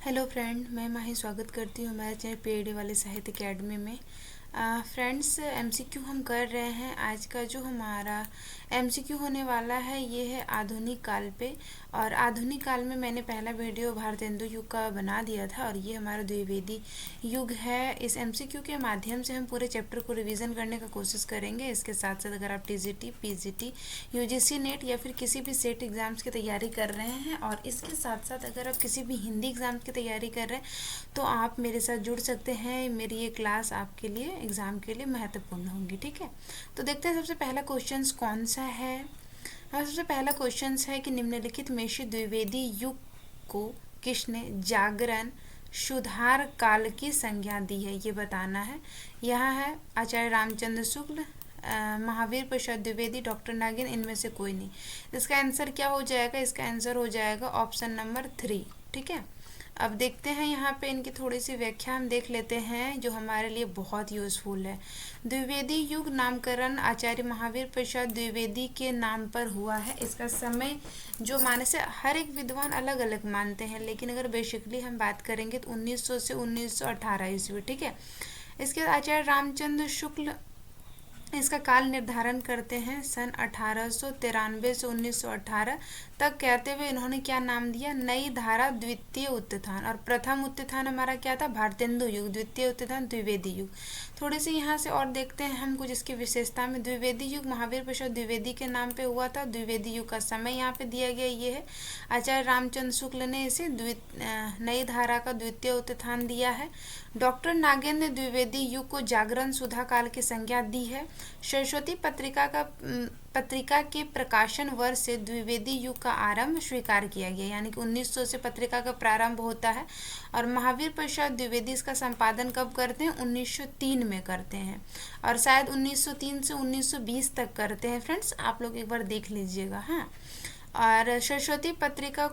Hello friend, मैं माही स्वागत करती हूँ हमारे चैनल पीएडी वाले साहित्य अकेडमी में। फ्रेंड्स, एमसीक्यू हम कर रहे हैं। आज का जो हमारा एमसीक्यू होने वाला है ये है आधुनिक काल पे। और आधुनिक काल में मैंने पहला वीडियो भारतेंदु युग का बना दिया था और ये हमारा द्विवेदी युग है। इस एमसीक्यू के माध्यम से हम पूरे चैप्टर को रिवीजन करने का कोशिश करेंगे। इसके साथ साथ अगर आप टीजीटी, पीजीटी, यूजीसी नेट या फिर किसी भी सेट एग्ज़ाम्स की तैयारी कर रहे हैं और इसके साथ साथ अगर आप किसी भी हिंदी एग्ज़ाम की तैयारी कर रहे हैं तो आप मेरे साथ जुड़ सकते हैं। मेरी ये क्लास आपके लिए एग्ज़ाम के लिए महत्वपूर्ण होंगी। ठीक है, तो देखते हैं सबसे पहला क्वेश्चन कौन सा है। और सबसे पहला क्वेश्चन है कि निम्नलिखित में से द्विवेदी युग को किसने जागरण सुधार काल की संज्ञा दी है, ये बताना है। यहाँ है आचार्य रामचंद्र शुक्ल, महावीर प्रसाद द्विवेदी, डॉक्टर नागिन, इनमें से कोई नहीं। इसका आंसर क्या हो जाएगा? इसका आंसर हो जाएगा ऑप्शन नंबर 3। ठीक है, अब देखते हैं यहाँ पे इनकी थोड़ी सी व्याख्या हम देख लेते हैं जो हमारे लिए बहुत यूज़फुल है। द्विवेदी युग नामकरण आचार्य महावीर प्रसाद द्विवेदी के नाम पर हुआ है। इसका समय जो माने से हर एक विद्वान अलग अलग मानते हैं, लेकिन अगर बेसिकली हम बात करेंगे तो 1900 से 1918 ईस्वी। ठीक है, इसके बाद आचार्य रामचंद्र शुक्ल इसका काल निर्धारण करते हैं सन 1893 से 1918 तक, कहते हुए इन्होंने क्या नाम दिया? नई धारा द्वितीय उत्थान। और प्रथम उत्थान हमारा क्या था? भारतेंदु युग। द्वितीय उत्थान द्विवेदी युग। थोड़ी सी यहाँ से और देखते हैं हम कुछ इसकी विशेषता में। द्विवेदी युग महावीर प्रसाद द्विवेदी के नाम पे हुआ था। द्विवेदी युग का समय यहाँ पे दिया गया ये है। आचार्य रामचंद्र शुक्ल ने इसे नई धारा का द्वितीय उत्थान दिया है। डॉक्टर नागेंद्र ने द्विवेदी युग को जागरण सुधा काल की संज्ञा दी है। सरस्वती पत्रिका के प्रकाशन वर्ष से द्विवेदी युग का आरंभ स्वीकार किया गया, यानी कि 1900 से पत्रिका का प्रारंभ होता है। और महावीर प्रसाद द्विवेदी इसका संपादन कब करते हैं? 1903 में करते हैं और शायद 1903 से 1920 तक करते हैं। फ्रेंड्स, आप लोग एक बार देख लीजिएगा। हाँ, और सरस्वती पत्रिका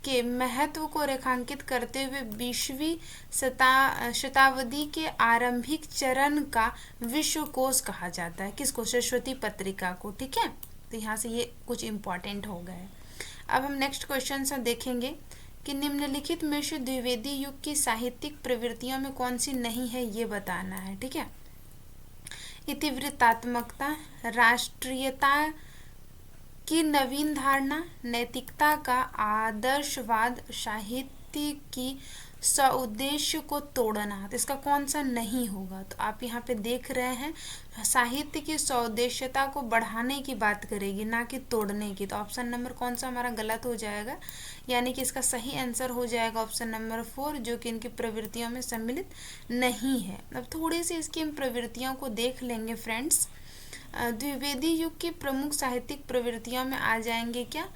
के महत्व को रेखांकित करते हुए 20वीं शताब्दी के आरंभिक चरण का विश्वकोश कहा जाता है। किसको? सरस्वती पत्रिका को। ठीक है, तो यहाँ से ये कुछ इम्पोर्टेंट हो गए। अब हम नेक्स्ट क्वेश्चन से देखेंगे कि निम्नलिखित में से द्विवेदी युग की साहित्यिक प्रवृत्तियों में कौन सी नहीं है, ये बताना है। ठीक है, इतिवृत्तात्मकता, राष्ट्रीयता की नवीन धारणा, नैतिकता का आदर्शवाद, साहित्य की सौउद्देश्य को तोड़ना। तो इसका कौन सा नहीं होगा? तो आप यहाँ पे देख रहे हैं साहित्य की सौउद्देश्यता को बढ़ाने की बात करेगी, ना कि तोड़ने की। तो ऑप्शन नंबर कौन सा हमारा गलत हो जाएगा, यानी कि इसका सही आंसर हो जाएगा ऑप्शन नंबर 4, जो कि इनकी प्रवृत्तियों में सम्मिलित नहीं है। अब थोड़ी सी इसकी इन प्रवृत्तियों को देख लेंगे फ्रेंड्स। द्विवेदी युग की प्रमुख साहित्यिक प्रवृत्तियों में आ जाएंगे क्या?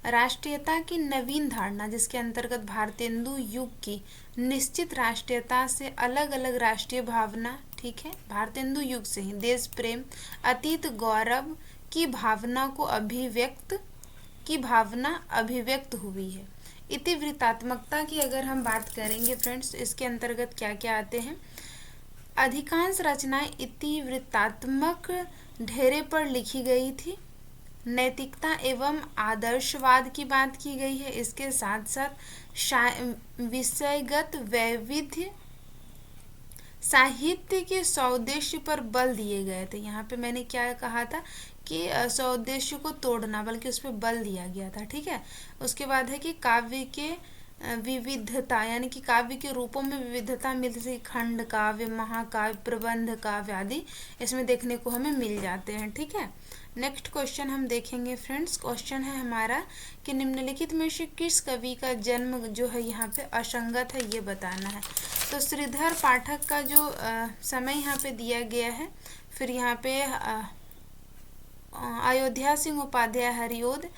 राष्ट्रीयता की नवीन धारणा, जिसके अंतर्गत भारतेंदु युग की निश्चित राष्ट्रीयता से अलग अलग राष्ट्रीय भावना, ठीक है, भारतेंदु युग से ही देश प्रेम, अतीत गौरव की भावना अभिव्यक्त हुई है। इतिवृत्तात्मकता की अगर हम बात करेंगे फ्रेंड्स, इसके अंतर्गत क्या क्या आते हैं? अधिकांश रचनाएं इतिवृत्तात्मक ढेरे पर लिखी गई थी। नैतिकता एवं आदर्शवाद की बात की गई है। इसके साथ साथ विषयगत वैविध्य, साहित्य के सौदेश्य पर बल दिए गए थे। यहाँ पे मैंने क्या कहा था कि सौदेश्य को तोड़ना, बल्कि उस पर बल दिया गया था। ठीक है, उसके बाद है कि काव्य के विविधता, यानी कि काव्य के रूपों में विविधता मिलती है। खंड काव्य, महाकाव्य, प्रबंध काव्य आदि इसमें देखने को हमें मिल जाते हैं। ठीक है, नेक्स्ट क्वेश्चन हम देखेंगे फ्रेंड्स। क्वेश्चन है हमारा कि निम्नलिखित में से किस कवि का जन्म जो है यहाँ पे असंगत है, ये बताना है। तो श्रीधर पाठक का जो समय यहाँ पे दिया गया है, फिर यहाँ पे अयोध्या सिंह उपाध्याय हरिओद,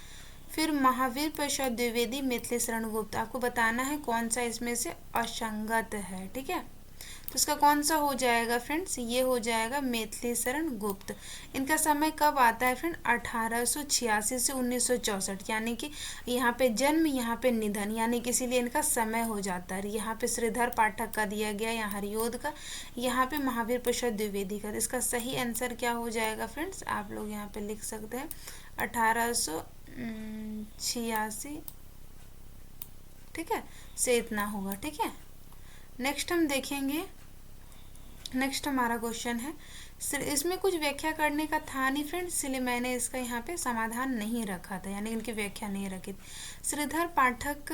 फिर महावीर प्रसाद द्विवेदी, मैथिली शरण गुप्त। आपको बताना है कौन सा इसमें से असंगत है। ठीक है, तो इसका कौन सा हो जाएगा फ्रेंड्स? ये हो जाएगा मैथिली शरण गुप्त। इनका समय कब आता है फ्रेंड? 1886 से 1964, यानी कि यहाँ पे जन्म, यहाँ पे निधन, यानी कि इसीलिए इनका समय हो जाता है। यहाँ पे श्रीधर पाठक का दिया गया, यहाँ हरिओद का, यहाँ पे महावीर प्रसाद द्विवेदी का। इसका सही आंसर क्या हो जाएगा फ्रेंड्स? आप लोग यहाँ पे लिख सकते हैं 1886 ठीक है, से इतना होगा। ठीक है, नेक्स्ट हम देखेंगे, नेक्स्ट हमारा क्वेश्चन है, इसमें कुछ व्याख्या करने का था नहीं फ्रेंड्स, इसलिए मैंने इसका यहाँ पे समाधान नहीं रखा था, यानी इनकी व्याख्या नहीं रखी थी। श्रीधर पाठक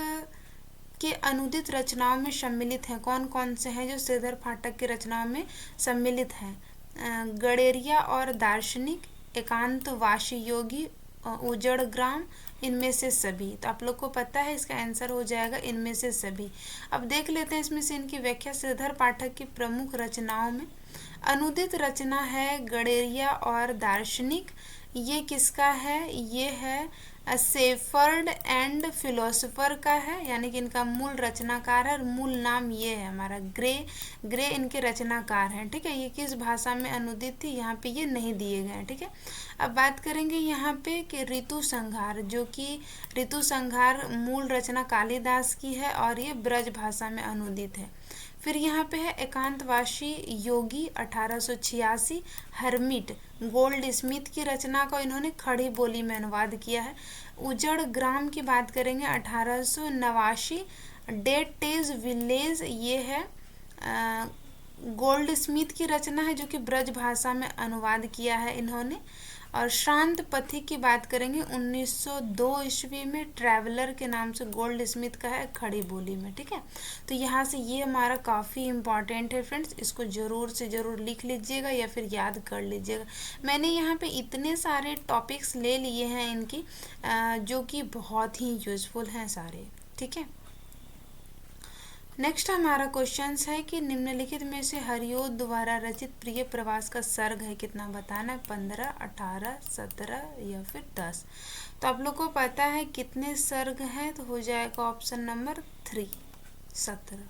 के अनुदित रचनाओं में सम्मिलित हैं, कौन कौन से हैं जो श्रीधर पाठक की रचनाओं में सम्मिलित हैं? गडेरिया और दार्शनिक, एकांतवासी योगी, उजड़ ग्राम, इनमें से सभी। तो आप लोग को पता है इसका आंसर हो जाएगा इनमें से सभी। अब देख लेते हैं इसमें से इनकी व्याख्या। श्रीधर पाठक की प्रमुख रचनाओं में अनुदित रचना है गडेरिया और दार्शनिक। ये किसका है? ये है सेफर्ड एंड फिलोसोफर का है, यानी कि इनका मूल रचनाकार है और मूल नाम ये है हमारा ग्रे इनके रचनाकार हैं। ठीक है, ये किस भाषा में अनुदित थी यहाँ पे ये नहीं दिए गए हैं। ठीक है, अब बात करेंगे यहाँ पे कि ऋतु संहार, जो कि ऋतु संहार मूल रचना कालिदास की है और ये ब्रज भाषा में अनुदित है। फिर यहाँ पे है एकांतवासी योगी 1886, हर्मिट गोल्ड स्मिथ की रचना को इन्होंने खड़ी बोली में अनुवाद किया है। उजड़ ग्राम की बात करेंगे 1889, डेटेज विलेज ये है गोल्ड स्मिथ की रचना है जो कि ब्रज भाषा में अनुवाद किया है इन्होंने। और शांत पथिक की बात करेंगे 1902 ईस्वी में, ट्रैवलर के नाम से गोल्ड स्मिथ का है खड़ी बोली में। ठीक है, तो यहाँ से ये हमारा काफ़ी इम्पॉर्टेंट है फ्रेंड्स, इसको ज़रूर से ज़रूर लिख लीजिएगा या फिर याद कर लीजिएगा। मैंने यहाँ पे इतने सारे टॉपिक्स ले लिए हैं इनकी जो कि बहुत ही यूज़फुल हैं सारे। ठीक है, नेक्स्ट हमारा क्वेश्चन है कि निम्नलिखित में से हरिओद द्वारा रचित प्रिय प्रवास का सर्ग है कितना बताना है? 15, 18, 17 या फिर 10। तो आप लोग को पता है कितने सर्ग हैं, तो हो जाएगा ऑप्शन नंबर 3, 17।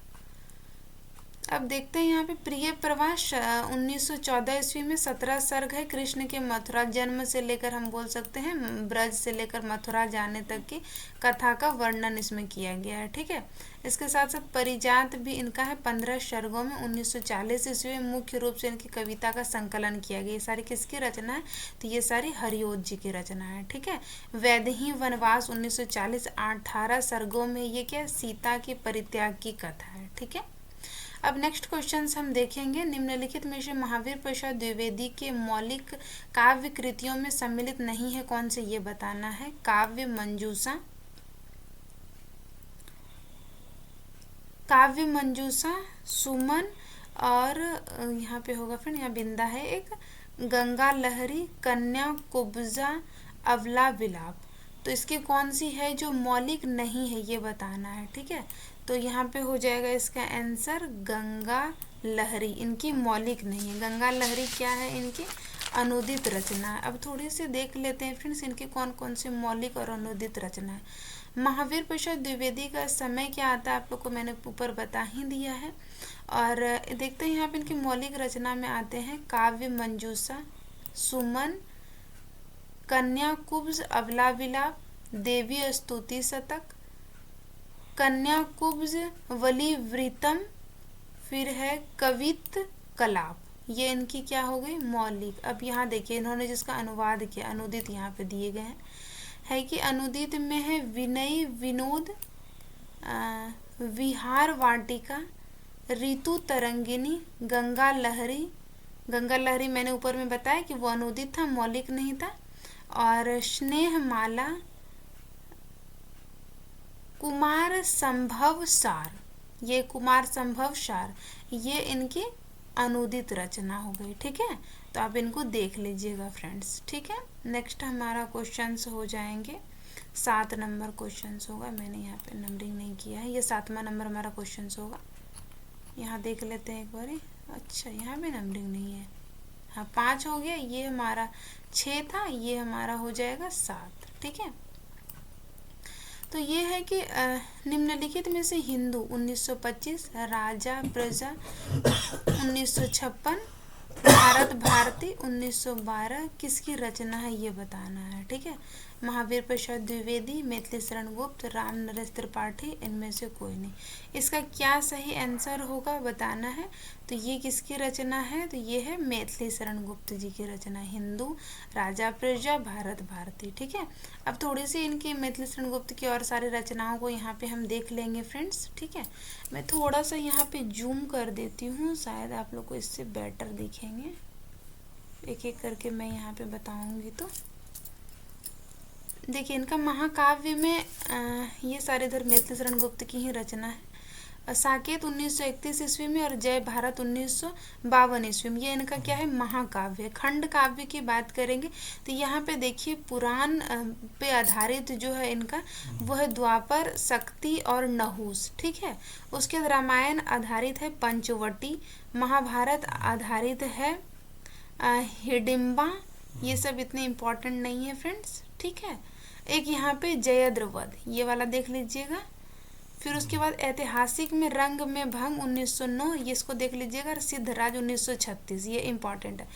अब देखते हैं यहाँ पे प्रिय प्रवास 1914 ईस्वी में 17 सर्ग है। कृष्ण के मथुरा जन्म से लेकर हम बोल सकते हैं ब्रज से लेकर मथुरा जाने तक की कथा का वर्णन इसमें किया गया है। ठीक है, इसके साथ साथ परिजात भी इनका है 15 सर्गों में। 1940 ईस्वी में मुख्य रूप से इनकी कविता का संकलन किया गया। ये सारी किसकी रचना है? तो ये सारी हरिओद जी की रचना है। ठीक है, वैदेही वनवास 1940 18 सर्गों में, ये क्या सीता के परित्याग की कथा है। ठीक है, अब नेक्स्ट क्वेश्चन हम देखेंगे, निम्नलिखित में से महावीर प्रसाद द्विवेदी के मौलिक काव्य कृतियों में सम्मिलित नहीं है कौन से, ये बताना है। काव्य मंजूषा, सुमन, और यहाँ पे होगा फ्रेंड, यहाँ बिंदा है एक, गंगा लहरी, कन्या कुब्जा, अवला विलाप। तो इसकी कौन सी है जो मौलिक नहीं है ये बताना है। ठीक है, तो यहाँ पे हो जाएगा इसका आंसर गंगा लहरी, इनकी मौलिक नहीं है। गंगा लहरी क्या है? इनकी अनुदित रचना है। अब थोड़ी सी देख लेते हैं फ्रेंड्स इनकी कौन कौन सी मौलिक और अनुदित रचना है। महावीर प्रसाद द्विवेदी का समय क्या आता है आप लोग को मैंने ऊपर बता ही दिया है। और देखते हैं यहाँ पे इनकी मौलिक रचना में आते हैं काव्य मंजूषा, सुमन, कन्या कुब्ज, अवला विलाप, देवी स्तुति शतक, कन्या कुब्ज, वली वृतम, फिर है कवित कलाप। ये इनकी क्या हो गई? मौलिक। अब यहाँ देखिए इन्होंने जिसका अनुवाद किया, अनुदित यहाँ पे दिए गए हैं, है कि अनुदित में है विनय विनोद, विहार वाटिका, ऋतु तरंगिनी, गंगा लहरी। गंगा लहरी मैंने ऊपर में बताया कि वो अनुदित था, मौलिक नहीं था। और स्नेह माला, कुमार संभव सार, ये कुमार संभव सार ये इनकी अनुदित रचना हो गई। ठीक है, तो आप इनको देख लीजिएगा फ्रेंड्स। ठीक है, नेक्स्ट हमारा क्वेश्चंस हो जाएंगे 7 नंबर क्वेश्चंस होगा, मैंने यहाँ पे नंबरिंग नहीं किया है, ये 7वां नंबर हमारा क्वेश्चंस होगा। यहाँ देख लेते हैं एक बार। अच्छा, यहाँ पे नंबरिंग नहीं है, हाँ 5 हो गया, ये हमारा 6 था, ये हमारा हो जाएगा 7। ठीक है, तो ये है कि निम्नलिखित में से हिंदू 1925, राजा प्रजा 1956, भारत भारती 1912 किसकी रचना है ये बताना है, ठीक है। महावीर प्रसाद द्विवेदी, मैथिली शरण गुप्त, राम नरेश त्रिपाठी, इनमें से कोई नहीं। इसका क्या सही आंसर होगा बताना है। तो ये किसकी रचना है, तो ये है मैथिली शरण गुप्त जी की रचना, हिंदू, राजा प्रजा, भारत भारती, ठीक है। अब थोड़ी सी इनकी मैथिली शरण गुप्त की और सारी रचनाओं को यहाँ पे हम देख लेंगे फ्रेंड्स, ठीक है। मैं थोड़ा सा यहाँ पे जूम कर देती हूँ, शायद आप लोग को इससे बेटर दिखेंगे। एक एक करके मैं यहाँ पे बताऊंगी। तो देखिए इनका महाकाव्य में ये सारे इधर मैथिली शरण गुप्त की ही रचना है। साकेत 1931 ईस्वी में और जय भारत 1952 ईस्वी में, ये इनका क्या है, महाकाव्य। खंड काव्य की बात करेंगे तो यहाँ पे देखिए पुराण पे आधारित जो है इनका वो है द्वापर, शक्ति और नहुस, ठीक है। उसके बाद रामायण आधारित है पंचवटी, महाभारत आधारित है हिडिम्बा। ये सब इतने इम्पोर्टेंट नहीं है फ्रेंड्स, ठीक है। एक यहाँ पे जयद्रथ, ये वाला देख लीजिएगा। फिर उसके बाद ऐतिहासिक में रंग में भंग 1909, ये इसको देख लीजिएगा। सिद्धराज 1936, ये इम्पॉर्टेंट है।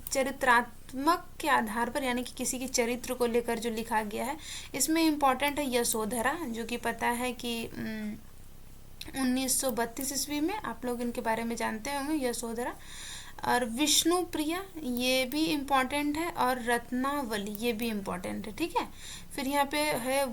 चरित्रात्मक के आधार पर, यानी कि किसी के चरित्र को लेकर जो लिखा गया है, इसमें इम्पॉर्टेंट है यशोधरा, जो कि पता है कि 1932 ईस्वी में, आप लोग इनके बारे में जानते होंगे, यशोधरा। और विष्णु प्रिया, ये भी इम्पॉर्टेंट है। और रत्नावली, ये भी इम्पॉर्टेंट है, ठीक है। फिर यहाँ पे है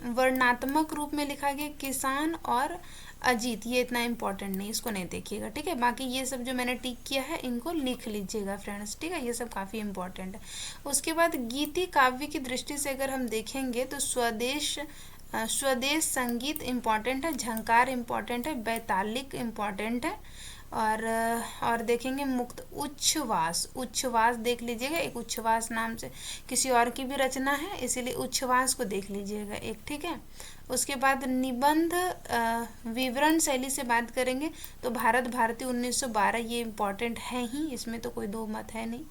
वर्णात्मक रूप में लिखा गया किसान और अजीत, ये इतना इम्पोर्टेंट नहीं, इसको नहीं देखिएगा, ठीक है। बाकी ये सब जो मैंने टिक किया है इनको लिख लीजिएगा फ्रेंड्स, ठीक है। ये सब काफ़ी इम्पोर्टेंट है। उसके बाद गीति काव्य की दृष्टि से अगर हम देखेंगे तो स्वदेश संगीत इम्पॉर्टेंट है, झंकार इम्पॉर्टेंट है, बैतालिक इम्पॉर्टेंट है। और देखेंगे मुक्त उच्छ्वास देख लीजिएगा, एक उच्छ्वास नाम से किसी और की भी रचना है, इसीलिए उच्छ्वास को देख लीजिएगा एक, ठीक है। उसके बाद निबंध विवरण शैली से बात करेंगे तो भारत भारती 1912, ये इम्पॉर्टेंट है ही, इसमें तो कोई दो मत है नहीं।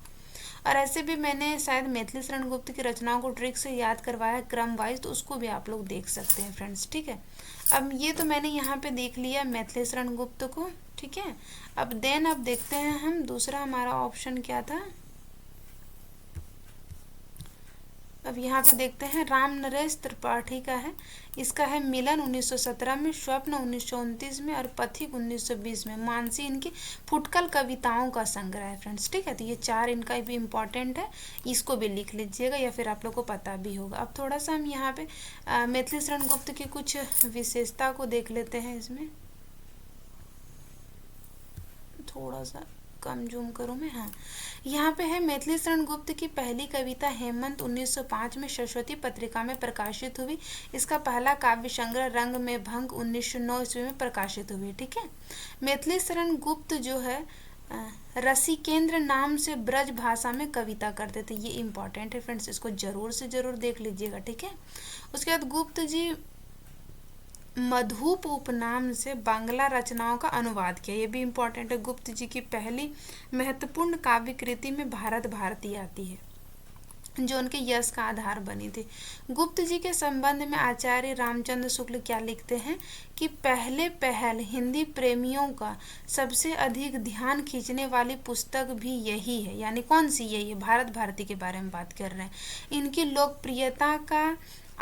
और ऐसे भी मैंने शायद मैथिली शरण गुप्त की रचनाओं को ट्रिक से याद करवाया है क्रम वाइज, तो उसको भी आप लोग देख सकते हैं फ्रेंड्स, ठीक है। अब ये तो मैंने यहाँ पे देख लिया मैथिली शरण गुप्त को, ठीक है। अब देखते हैं हम दूसरा हमारा ऑप्शन क्या था। अब यहाँ पे देखते हैं राम नरेश त्रिपाठी का है, इसका है मिलन 1917 में, स्वप्न 1929 में और पथिक 1920 में। मानसी इनकी फुटकल कविताओं का संग्रह है फ्रेंड्स, ठीक है। तो ये चार इनका भी इम्पोर्टेंट है, इसको भी लिख लीजिएगा या फिर आप लोग को पता भी होगा। अब थोड़ा सा हम यहाँ पे मैथिली शरण गुप्त की कुछ विशेषता को देख लेते हैं। इसमें थोड़ा सा कम जूम करूँ मैं, हाँ। यहाँ पे है मैथिली शरण गुप्त की पहली कविता हेमंत 1905 में सरस्वती पत्रिका में प्रकाशित हुई। इसका पहला काव्य संग्रह रंग में भंग 1909 ईस्वी में प्रकाशित हुई, ठीक है। मैथिली शरण गुप्त जो है रसिकेंद्र नाम से ब्रज भाषा में कविता करते थे, ये इम्पॉर्टेंट है फ्रेंड्स, इसको जरूर से जरूर देख लीजिएगा, ठीक है। उसके बाद गुप्त जी मधुप उपनाम से बांग्ला रचनाओं का अनुवाद किया, ये भी इम्पोर्टेंट है। गुप्त जी की पहली महत्वपूर्ण काव्य कृति में भारत भारती आती है, जो उनके यश का आधार बनी थी। गुप्त जी के संबंध में आचार्य रामचंद्र शुक्ल क्या लिखते हैं कि पहल हिंदी प्रेमियों का सबसे अधिक ध्यान खींचने वाली पुस्तक भी यही है। यानी कौन सी, यही है, भारत भारती के बारे में बात कर रहे हैं। इनकी लोकप्रियता का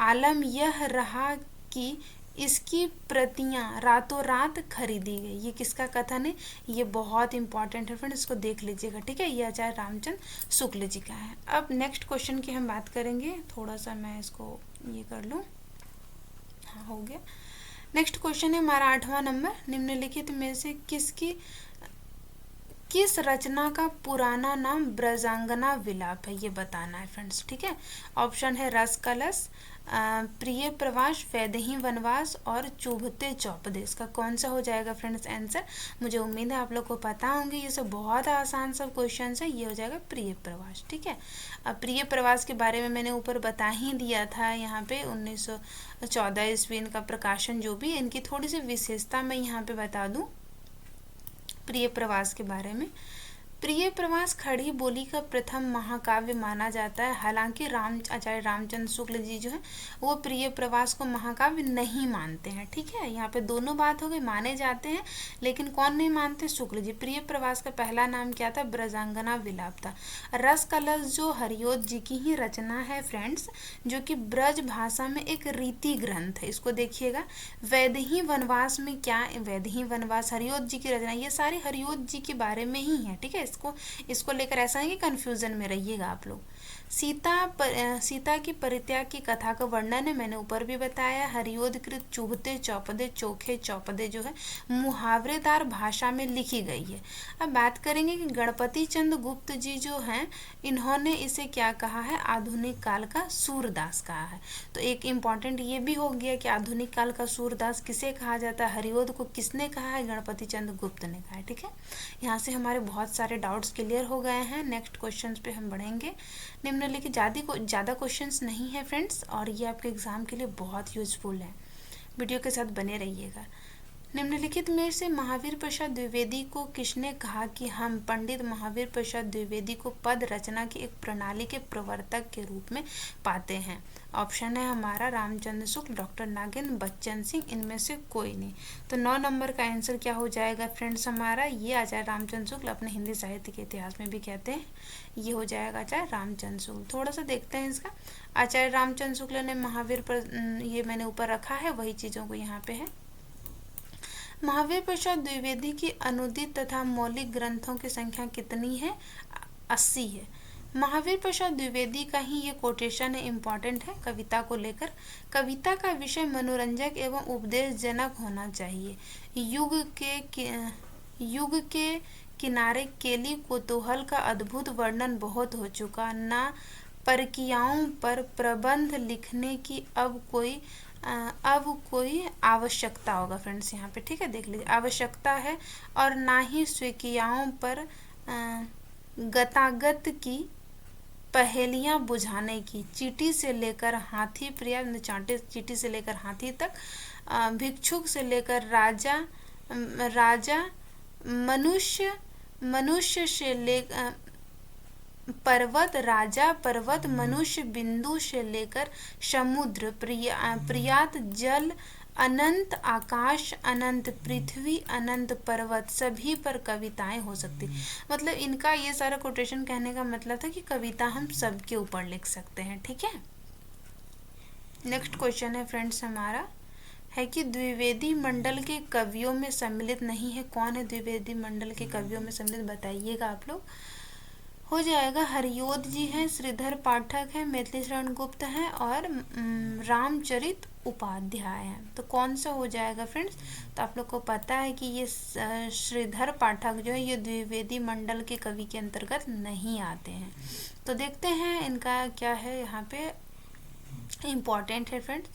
आलम यह रहा कि इसकी प्रतियां रातों रात खरीदी गई। ये किसका कथन है, ये बहुत इंपॉर्टेंट है फ्रेंड, इसको देख लीजिएगा, ठीक है। ये आचार्य रामचंद्र शुक्ल जी का है। अब नेक्स्ट क्वेश्चन की हम बात करेंगे, थोड़ा सा मैं इसको ये कर लूँ, हाँ हो गया। नेक्स्ट क्वेश्चन है हमारा 8वां नंबर, निम्नलिखित में से किस रचना का पुराना नाम ब्रजांगना विलाप है, ये बताना है फ्रेंड्स, ठीक है। ऑप्शन है रस कलश, प्रिय प्रवास, वैदेही वनवास और चुभते चौपदे। इसका कौन सा हो जाएगा फ्रेंड्स आंसर, मुझे उम्मीद है आप लोग को पता होंगे, ये सब बहुत आसान सब क्वेश्चन है। ये हो जाएगा प्रिय प्रवास, ठीक है। अब प्रिय प्रवास के बारे में मैंने ऊपर बता ही दिया था, यहाँ पे 1914 ईस्वी इनका प्रकाशन, जो भी इनकी थोड़ी सी विशेषता मैं यहाँ पे बता दूँ प्रिय प्रवास के बारे में। प्रिय प्रवास खड़ी बोली का प्रथम महाकाव्य माना जाता है। हालांकि आचार्य रामचंद्र शुक्ल जी जो है वो प्रिय प्रवास को महाकाव्य नहीं मानते हैं। ठीक है, यहाँ पे दोनों बात हो गई, माने जाते हैं लेकिन कौन नहीं मानते, शुक्ल जी। प्रिय प्रवास का पहला नाम क्या था, ब्रजांगना विलाप था। रस कलश जो हरिओद जी की ही रचना है फ्रेंड्स, जो कि ब्रज भाषा में एक रीति ग्रंथ है। इसको देखिएगा, वैदेही वनवास में क्या, वैदेही वनवास हरिओद जी की रचना, ये सारी हरिओद जी के बारे में ही है। ठीक है, इसको लेकर ऐसा नहीं कि कंफ्यूजन में रहिएगा आप लोग। सीता की परित्याग की कथा का वर्णन है, मैंने ऊपर भी बताया। हरिओदकृत चुभते चौपदे चोखे चौपदे जो है मुहावरेदार भाषा में लिखी गई है। अब बात करेंगे कि गणपति चंद्र गुप्त जी जो हैं, इन्होंने इसे क्या कहा है, आधुनिक काल का सूरदास कहा है। तो एक इम्पॉर्टेंट ये भी हो गया कि आधुनिक काल का सूरदास किसे कहा जाता है, हरिओद को किसने कहा है, गणपति चंद्र गुप्त ने कहा है। ठीक है, यहाँ से हमारे बहुत सारे डाउट्स क्लियर हो गए हैं। नेक्स्ट क्वेश्चन पे हम बढ़ेंगे। निम्नलिखित ज़्यादा क्वेश्चंस नहीं है फ्रेंड्स, और ये आपके एग्जाम के लिए बहुत यूजफुल है, वीडियो के साथ बने रहिएगा। निम्नलिखित में से महावीर प्रसाद द्विवेदी को किसने कहा कि हम पंडित महावीर प्रसाद द्विवेदी को पद रचना की एक प्रणाली के प्रवर्तक के रूप में पाते हैं। ऑप्शन है हमारा रामचंद्र शुक्ल, डॉक्टर नागेंद्र, बच्चन सिंह, इनमें से कोई नहीं। तो 9 नंबर का आंसर क्या हो जाएगा फ्रेंड्स हमारा, ये आचार्य रामचंद्र शुक्ल अपने हिंदी साहित्य के इतिहास में भी कहते हैं, ये हो जाएगा आचार्य रामचंद्र शुक्ल। थोड़ा सा देखते हैं इसका। आचार्य रामचंद्र शुक्ल ने महावीर ये मैंने ऊपर रखा है, वही चीज़ों को यहाँ पे है। महावीर प्रसाद द्विवेदी की अनुदित तथा मौलिक ग्रंथों की संख्या कितनी है, 80 है। महावीर प्रसाद द्विवेदी का ही ये कोटेशन है, इम्पॉर्टेंट है कविता को लेकर। कविता का विषय मनोरंजक एवं उपदेशजनक होना चाहिए। युग के किनारे केली कोतूहल का अद्भुत वर्णन बहुत हो चुका, ना परकियाओं पर प्रबंध लिखने की अब कोई आवश्यकता होगा फ्रेंड्स यहाँ पे। ठीक है, देख लीजिए, आवश्यकता है, और ना ही स्वीकियाओं पर गतागत की पहेलियां बुझाने की। चीटी से लेकर हाथी प्रिया, चीटी से लेकर हाथी तक, भिक्षुक से लेकर राजा मनुष्य से लेकर पर्वत मनुष्य, बिंदु से लेकर समुद्र, पर्याप्त जल, अनंत आकाश, अनंत पृथ्वी, अनंत पर्वत, सभी पर कविताएं हो सकती। मतलब इनका ये सारा कोटेशन कहने का मतलब था कि कविता हम सबके ऊपर लिख सकते हैं। ठीक है, नेक्स्ट क्वेश्चन है फ्रेंड्स हमारा, है कि द्विवेदी मंडल के कवियों में सम्मिलित नहीं है। कौन है द्विवेदी मंडल के कवियों में सम्मिलित, बताइएगा आप लोग। हो जाएगा, हरिओद जी हैं, श्रीधर पाठक हैं, मैथिली शरण गुप्त हैं, और रामचरित उपाध्याय हैं। तो कौन सा हो जाएगा फ्रेंड्स, तो आप लोग को पता है कि ये श्रीधर पाठक जो है ये द्विवेदी मंडल के कवि के अंतर्गत नहीं आते हैं। तो देखते हैं इनका क्या है, यहाँ पे इम्पॉर्टेंट है फ्रेंड्स,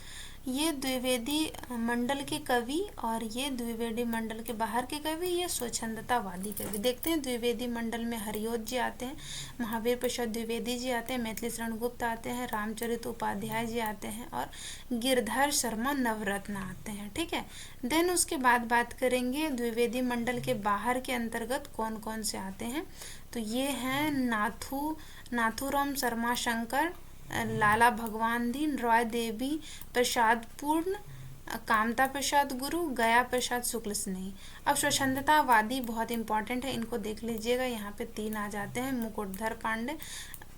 ये द्विवेदी मंडल के कवि और ये द्विवेदी मंडल के बाहर के कवि, ये स्वच्छंदतावादी कवि। देखते हैं, द्विवेदी मंडल में हरिओद जी आते हैं, महावीर प्रसाद द्विवेदी जी आते हैं, मैथिली शरण गुप्त आते हैं, रामचरित उपाध्याय जी आते हैं, और गिरधर शर्मा नवरत्न आते हैं। ठीक है, देन उसके बाद बात करेंगे द्विवेदी मंडल के बाहर के अंतर्गत कौन कौन से आते हैं। तो ये हैं नाथूराम शर्मा शंकर, लाला भगवान दीन, रॉय देवी प्रसाद पूर्ण, कामता प्रसाद गुरु, गया प्रसाद शुक्ल स्नेही। अब स्वच्छंदतावादी बहुत इंपॉर्टेंट है, इनको देख लीजिएगा, यहाँ पे 3 आ जाते हैं, मुकुटधर पांडे,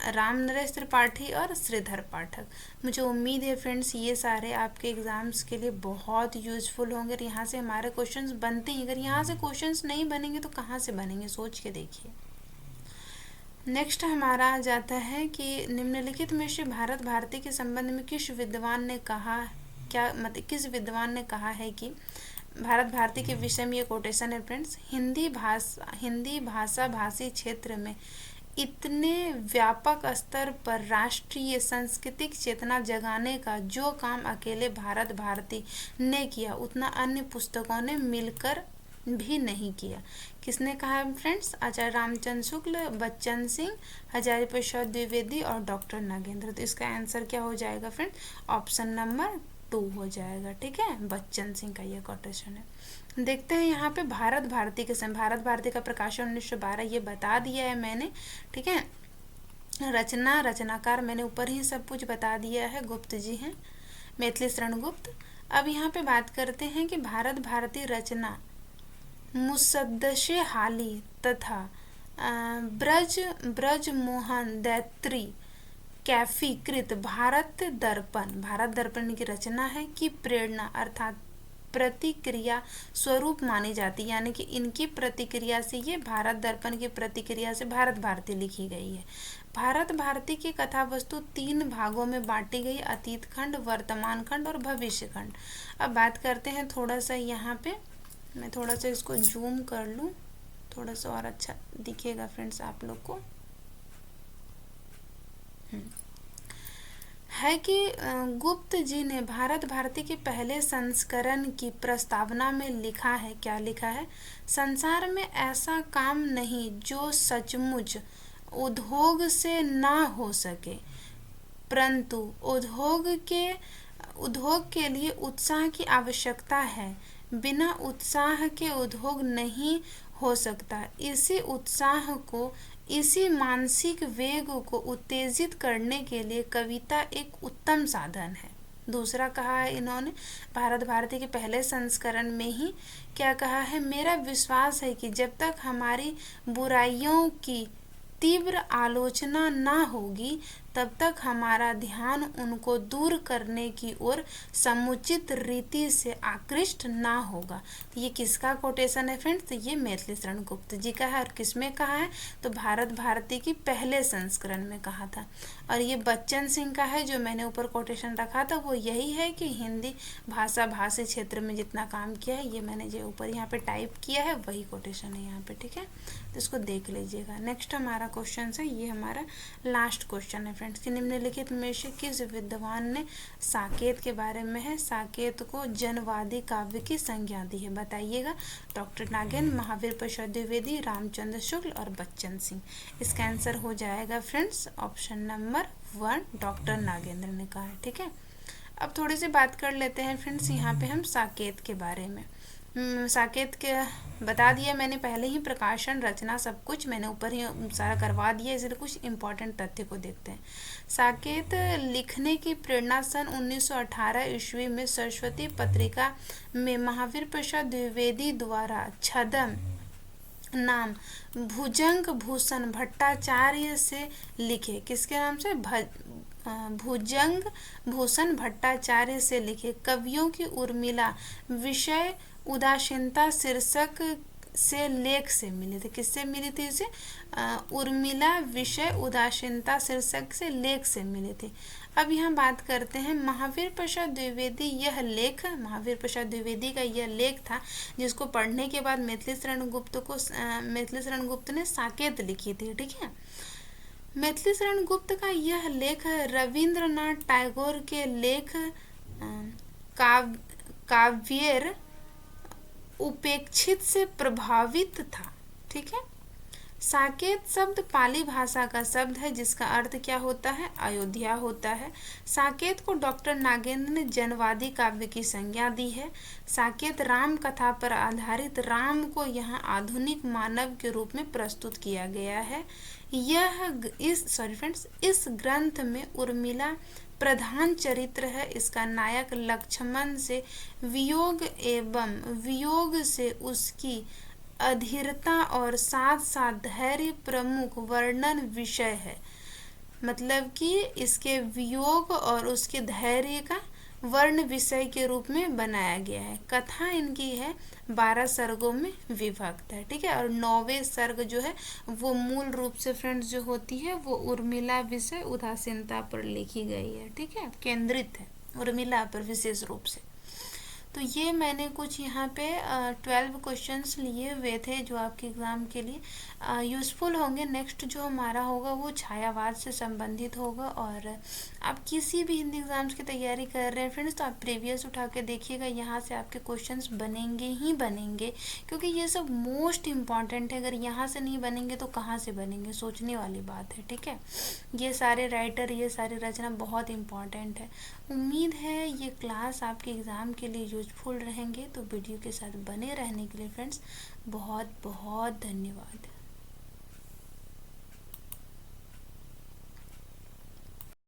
राम नरेश त्रिपाठी और श्रीधर पाठक। मुझे उम्मीद है फ्रेंड्स ये सारे आपके एग्जाम्स के लिए बहुत यूजफुल होंगे। यहाँ से हमारे क्वेश्चंस बनते हैं, अगर यहाँ से क्वेश्चंस नहीं बनेंगे तो कहाँ से बनेंगे, सोच के देखिए। नेक्स्ट हमारा आ जाता है कि निम्नलिखित में से भारत भारती के संबंध में किस विद्वान ने कहा, किस विद्वान ने कहा है कि भारत भारती के विषय में, ये कोटेशन है फ्रेंड्स, हिंदी भाषा भाषी क्षेत्र में इतने व्यापक स्तर पर राष्ट्रीय सांस्कृतिक चेतना जगाने का जो काम अकेले भारत भारती ने किया, उतना अन्य पुस्तकों ने मिलकर भी नहीं किया। किसने कहा है फ्रेंड्स, आचार्य रामचंद्र शुक्ल, बच्चन सिंह, हजारी प्रसाद द्विवेदी और डॉक्टर नागेंद्र। तो इसका आंसर क्या हो जाएगा फ्रेंड्स, ऑप्शन नंबर 2 हो जाएगा। ठीक है, बच्चन सिंह का ये कोटेशन है। देखते हैं यहाँ पे भारत भारती के समय, भारत भारती का प्रकाशन 1912, ये बता दिया है मैंने। ठीक है, रचनाकार मैंने ऊपर ही सब कुछ बता दिया है, गुप्त जी हैं, मैथिली शरण गुप्त। अब यहाँ पे बात करते हैं कि भारत भारती रचना मुसद्दशे हाली तथा ब्रज मोहन दैत्री कैफी कृत भारत दर्पण की रचना है कि प्रेरणा अर्थात प्रतिक्रिया स्वरूप मानी जाती है, यानी कि इनकी प्रतिक्रिया से ये भारत दर्पण की प्रतिक्रिया से भारत भारती लिखी गई है। भारत भारती की कथा वस्तु 3 भागों में बांटी गई, अतीत खंड, वर्तमान खंड और भविष्य खंड। अब बात करते हैं थोड़ा सा, यहाँ पे मैं थोड़ा सा इसको जूम कर लूँ, थोड़ा सा और अच्छा दिखेगा फ्रेंड्स आप लोग को। है कि गुप्त जी ने भारत भारती के पहले संस्करण की प्रस्तावना में लिखा है, क्या लिखा है, संसार में ऐसा काम नहीं जो सचमुच उद्योग से ना हो सके, परंतु उद्योग के लिए उत्साह की आवश्यकता है, बिना उत्साह के उद्योग नहीं हो सकता। इसी उत्साह को, इसी मानसिक वेग को उत्तेजित करने के लिए कविता एक उत्तम साधन है। दूसरा कहा है इन्होंने भारत भारती के पहले संस्करण में ही, क्या कहा है, मेरा विश्वास है कि जब तक हमारी बुराइयों की तीव्र आलोचना ना होगी तब तक हमारा ध्यान उनको दूर करने की ओर समुचित रीति से आकृष्ट ना होगा। तो ये किसका कोटेशन है फ्रेंड्स, तो ये मैथिली शरण गुप्त जी का है। और किसमें कहा है, तो भारत भारती की पहले संस्करण में कहा था। और ये बच्चन सिंह का है, जो मैंने ऊपर कोटेशन रखा था वो यही है कि हिंदी भाषी क्षेत्र में जितना काम किया है, ये मैंने जो ऊपर यहाँ पे टाइप किया है वही कोटेशन है यहाँ पे। ठीक है, तो इसको देख लीजिएगा। नेक्स्ट हमारा क्वेश्चन है, ये हमारा लास्ट क्वेश्चन है फ्रेंड्स, कि निम्नलिखित में से किस विद्वान ने साकेत के बारे में है, साकेत को जनवादी काव्य की संज्ञा दी है, बताइएगा। डॉक्टर नागेंद्र, महावीर प्रसाद द्विवेदी, रामचंद्र शुक्ल और बच्चन सिंह। इसका आंसर हो जाएगा friends option number 1, doctor Nagendra ने कहा है। ठीक है, अब थोड़ी सी बात कर लेते हैं फ्रेंड्स यहाँ पे हम साकेत के बारे में। साकेत के बता दिया मैंने पहले ही, प्रकाशन, रचना सब कुछ मैंने ऊपर ही सारा करवा दिया, इसलिए कुछ इम्पोर्टेंट तथ्य को देखते हैं। साकेत लिखने की प्रेरणा सन 1918 ईस्वी में सरस्वती पत्रिका में महावीर प्रसाद द्विवेदी द्वारा छदम नाम भुजंग भूषण भट्टाचार्य से लिखे, किसके नाम से, भुजंग भूषण भट्टाचार्य से लिखे कवियों की उर्मिला विषय उदासीनता शीर्षक से लेख से मिले थे। किससे मिली थी इसे, उर्मिला विषय उदासीनता शीर्षक से लेख से मिले थे। अब यहाँ बात करते हैं महावीर प्रसाद द्विवेदी, यह लेख महावीर प्रसाद द्विवेदी का यह लेख था जिसको पढ़ने के बाद मैथिली शरण गुप्त ने साकेत लिखी थी। ठीक है, मैथिली शरण गुप्त का यह लेख रविंद्रनाथ टैगोर के लेख काव्येर उपेक्षित से प्रभावित था। ठीक है, साकेत शब्द पाली भाषा का शब्द है जिसका अर्थ क्या होता है, अयोध्या होता है। साकेत को डॉक्टर नागेंद्र ने जनवादी काव्य की संज्ञा दी है। साकेत राम कथा पर आधारित राम को यहाँ आधुनिक मानव के रूप में प्रस्तुत किया गया है। इस ग्रंथ में उर्मिला प्रधान चरित्र है। इसका नायक लक्ष्मण से वियोग एवं वियोग से उसकी अधीरता और साथ साथ धैर्य प्रमुख वर्णन विषय है। मतलब कि इसके वियोग और उसके धैर्य का वर्ण विषय के रूप में बनाया गया है। कथा इनकी है 12 सर्गों में विभक्त है। ठीक है, और 9वें सर्ग जो है वो मूल रूप से फ्रेंड्स जो होती है वो उर्मिला विषय उदासीनता पर लिखी गई है। ठीक है, केंद्रित है उर्मिला पर विशेष रूप से। तो ये मैंने कुछ यहाँ पे 12 क्वेश्चंस लिए हुए थे जो आपके एग्ज़ाम के लिए यूज़फुल होंगे। नेक्स्ट जो हमारा होगा वो छायावाद से संबंधित होगा। और आप किसी भी हिंदी एग्ज़ाम्स की तैयारी कर रहे हैं फ्रेंड्स, तो आप प्रीवियस उठा के देखिएगा, यहाँ से आपके क्वेश्चंस बनेंगे ही बनेंगे, क्योंकि ये सब मोस्ट इम्पॉर्टेंट है। अगर यहाँ से नहीं बनेंगे तो कहाँ से बनेंगे, सोचने वाली बात है। ठीक है, ये सारे राइटर, ये सारी रचना बहुत इम्पॉर्टेंट है। उम्मीद है ये क्लास आपके एग्ज़ाम के लिए यूजफुल रहेंगे। तो वीडियो के साथ बने रहने के लिए फ्रेंड्स बहुत बहुत धन्यवाद।